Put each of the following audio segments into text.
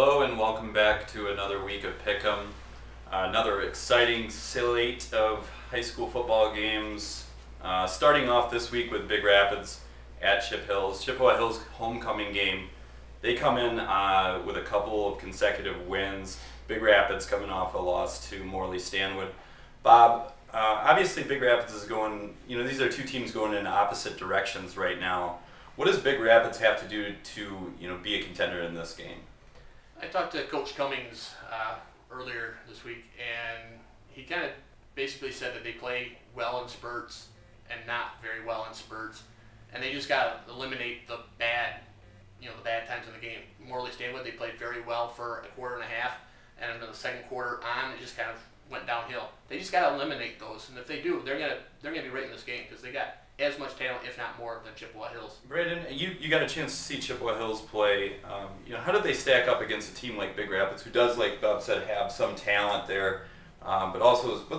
Hello and welcome back to another week of Pick'em. Another exciting slate of high school football games. Starting off this week with Big Rapids at Chip Hills. Chippewa Hills homecoming game. They come in with a couple of consecutive wins. Big Rapids coming off a loss to Morley Stanwood. Bob, obviously Big Rapids is going, these are two teams going in opposite directions right now. What does Big Rapids have to do to, be a contender in this game? I talked to Coach Cummings earlier this week, and he kind of basically said that they play well in spurts and not very well in spurts, and they just got to eliminate the bad times in the game. Morley Stanwood, they played very well for a quarter and a half, and in the second quarter on, it just kind of went downhill. They just got to eliminate those, and if they do, they're gonna be right in this game because they got as much talent, if not more, than Chippewa Hills. Brandon, you got a chance to see Chippewa Hills play. How did they stack up against a team like Big Rapids, who does, like Bob said, have some talent there, but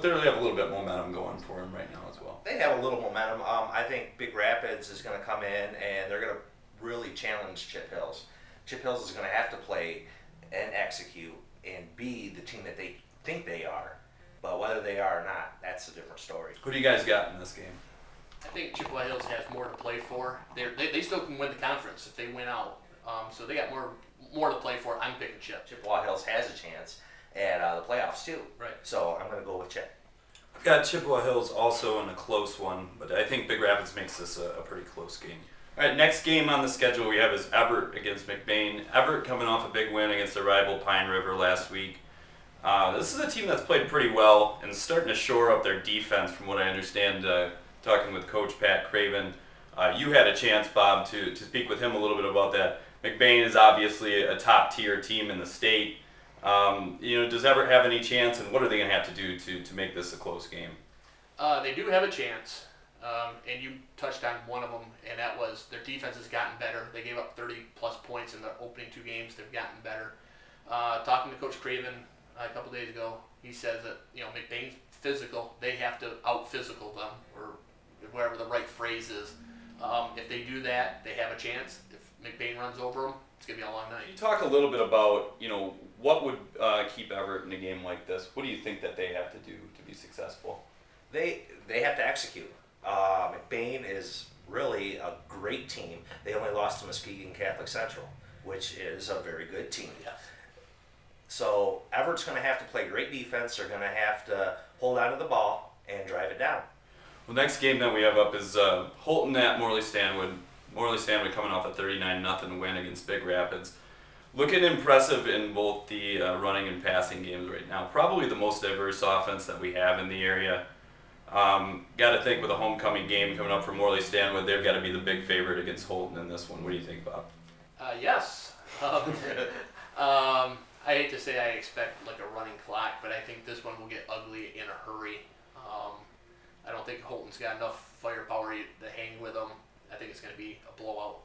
they really have a little bit momentum going for them right now as well? They have a little momentum. I think Big Rapids is going to come in and they're going to really challenge Chip Hills. Chip Hills is going to have to play and execute and be the team that they think they are, but whether they are or not, that's a different story. Who do you guys got in this game? I think Chippewa Hills has more to play for. They still can win the conference if they win out. So they got more to play for. I'm picking Chip. Chippewa Hills has a chance at the playoffs too. Right. So I'm going to go with Chip. I've got Chippewa Hills also in a close one, but I think Big Rapids makes this a pretty close game. All right, next game on the schedule we have is Everett against McBain. Everett coming off a big win against their rival Pine River last week. This is a team that's played pretty well and starting to shore up their defense from what I understand. Talking with Coach Pat Craven. You had a chance, Bob, to speak with him a little bit about that. McBain is obviously a top-tier team in the state. Does Everett have any chance, and what are they going to have to do to make this a close game? They do have a chance, and you touched on one of them, and that was their defense has gotten better. They gave up 30-plus points in the opening two games. They've gotten better. Talking to Coach Craven a couple days ago, he says that McBain's physical. They have to out-physical them, or whatever the right phrase is. If they do that, they have a chance. If McBain runs over them, it's going to be a long night. You talk a little bit about, what would keep Everett in a game like this? What do you think that they have to do to be successful? They have to execute. McBain is really a great team. They only lost to Muskegon Catholic Central, which is a very good team. Yes. So Everett's going to have to play great defense. They're going to have to hold on to the ball and drive it down. Well, next game that we have up is Holton at Morley Stanwood. Morley Stanwood coming off a 39-0 win against Big Rapids. Looking impressive in both the running and passing games right now. Probably the most diverse offense that we have in the area. Got to think with a homecoming game coming up for Morley Stanwood, they've got to be the big favorite against Holton in this one. What do you think, Bob? Yes. I hate to say I expect like a running clock, but I think this one will get ugly in a hurry. I don't think Holton's got enough firepower to hang with them. I think it's going to be a blowout.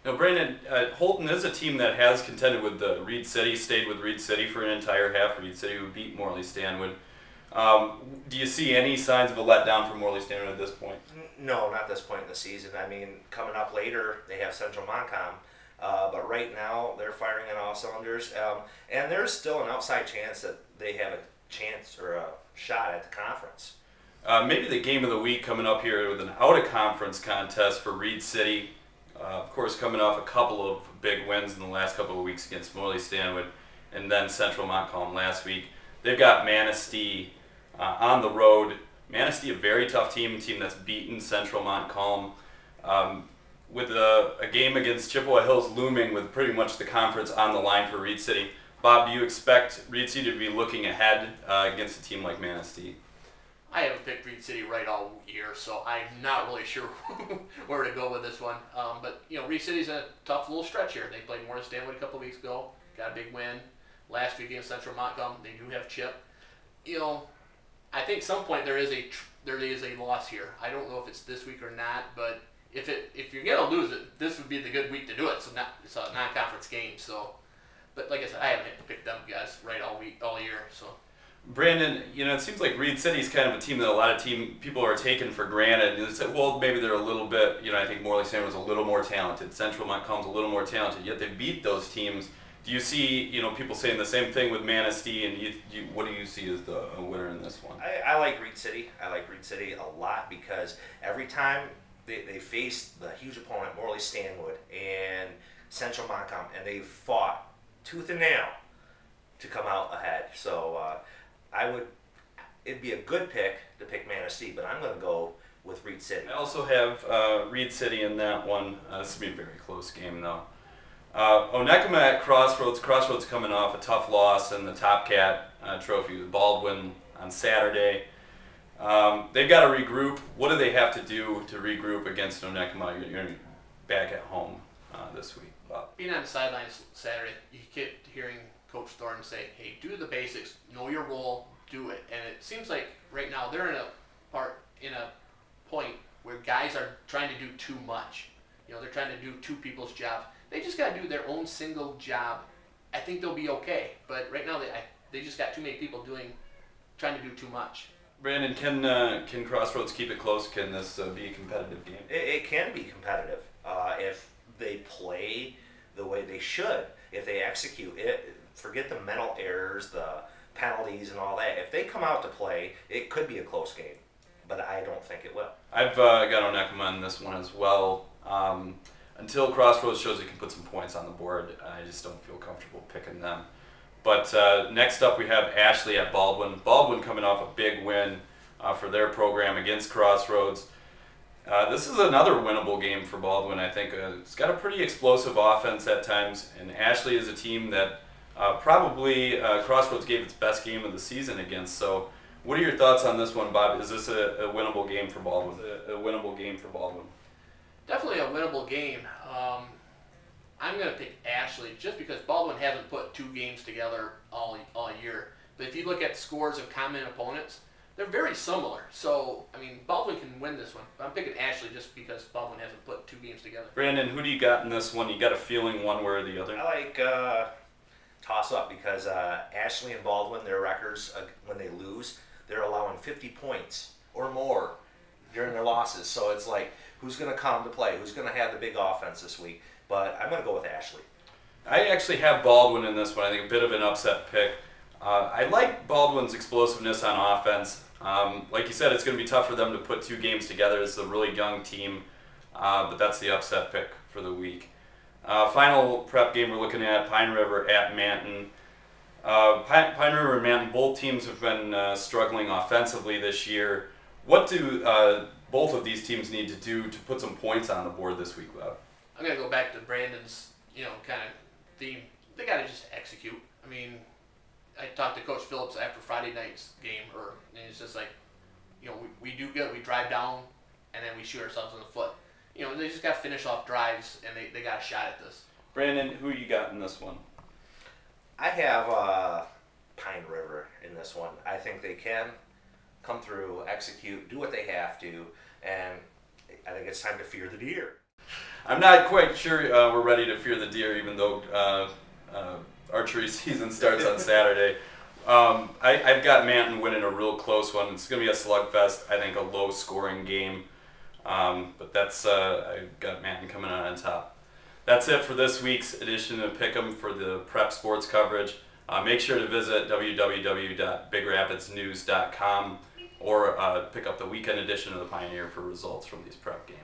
Now, Brandon, Holton is a team that has contended with Reed City, stayed with Reed City for an entire half. Reed City who beat Morley Stanwood. Do you see any signs of a letdown from Morley Stanwood at this point? No, not this point in the season. I mean, coming up later, they have Central Montcalm. But right now, they're firing on all cylinders. And there's still an outside chance that they have a chance or a shot at the conference. Maybe the game of the week coming up here with an out-of-conference contest for Reed City. Of course, coming off a couple of big wins in the last couple of weeks against Morley Stanwood and then Central Montcalm last week. They've got Manistee on the road. Manistee, a very tough team that's beaten Central Montcalm. With a game against Chippewa Hills looming with pretty much the conference on the line for Reed City. Bob, do you expect Reed City to be looking ahead against a team like Manistee? I haven't picked Reed City right all year, so I'm not really sure where to go with this one. But Reed City's a tough little stretch here. They played Morley Stanwood a couple weeks ago, got a big win. Last week against Central Montcalm, they do have Chip. I think some point there is a loss here. I don't know if it's this week or not, but if you're gonna lose it, this would be the good week to do it. So it's a non-conference game. So, but like I said, I haven't picked them guys right all year. So. Brandon, it seems like Reed City's kind of a team that a lot of people are taking for granted. They say, well, maybe they're a little bit, I think Morley Stanwood was a little more talented. Central Montcalm's a little more talented, yet they beat those teams. Do you see, people saying the same thing with Manistee, and what do you see as the winner in this one? I like Reed City. I like Reed City a lot because every time they faced the huge opponent, Morley Stanwood and Central Montcalm, and they fought tooth and nail to come out ahead. So it'd be a good pick to pick Manistee, but I'm going to go with Reed City. I also have Reed City in that one. This will be a very close game, though. Onekama at Crossroads. Crossroads coming off a tough loss in the Top Cat Trophy with Baldwin on Saturday. They've got to regroup. What do they have to do to regroup against Onekama? You're back at home this week. Being on the sidelines Saturday, you kept hearing Coach Thornton say, "Hey, do the basics, know your role, do it." And it seems like right now they're in a point where guys are trying to do too much. They're trying to do two people's jobs. They just got to do their own single job. I think they'll be okay. But right now they just got too many people trying to do too much. Brandon, can Crossroads keep it close? Can this be a competitive game? It can be competitive if they play the way they should. If they execute it, forget the mental errors, the penalties, and all that. If they come out to play, it could be a close game, but I don't think it will. I've got Onekama in this one as well. Until Crossroads shows it can put some points on the board, I just don't feel comfortable picking them. But next up we have Ashley at Baldwin. Baldwin coming off a big win for their program against Crossroads. This is another winnable game for Baldwin, I think. It's got a pretty explosive offense at times, and Ashley is a team that probably Crossroads gave its best game of the season against. So what are your thoughts on this one, Bob? Is this a winnable game for Baldwin? A winnable game for Baldwin? Definitely a winnable game. I'm going to pick Ashley just because Baldwin hasn't put two games together all year. But if you look at the scores of common opponents, they're very similar. So, Baldwin can win this one. But I'm picking Ashley just because Baldwin hasn't put two games together. Brandon, who do you got in this one? You got a feeling one way or the other? I like toss-up because Ashley and Baldwin, their records, when they lose, they're allowing 50 points or more during their losses. So it's like, who's going to come to play? Who's going to have the big offense this week? But I'm going to go with Ashley. I actually have Baldwin in this one. I think a bit of an upset pick. I like Baldwin's explosiveness on offense. Like you said, it's going to be tough for them to put two games together. It's a really young team, but that's the upset pick for the week. Final prep game we're looking at, Pine River at Manton. Pine River and Manton, both teams have been struggling offensively this year. What do both of these teams need to do to put some points on the board this week, Bob? I'm going to go back to Brandon's, kind of theme. They got to just execute. I talked to Coach Phillips after Friday night's game, and it's just like, we do good. We drive down, and then we shoot ourselves in the foot. They just got to finish off drives, and they got a shot at this. Brandon, who you got in this one? I have Pine River in this one. I think they can come through, execute, do what they have to, and I think it's time to fear the deer. I'm not quite sure we're ready to fear the deer, even though archery season starts on Saturday. I've got Manton winning a real close one. It's going to be a slugfest, I think a low-scoring game. But I've got Manton coming out on top. That's it for this week's edition of Pick'em for the prep sports coverage. Make sure to visit www.bigrapidsnews.com or pick up the weekend edition of the Pioneer for results from these prep games.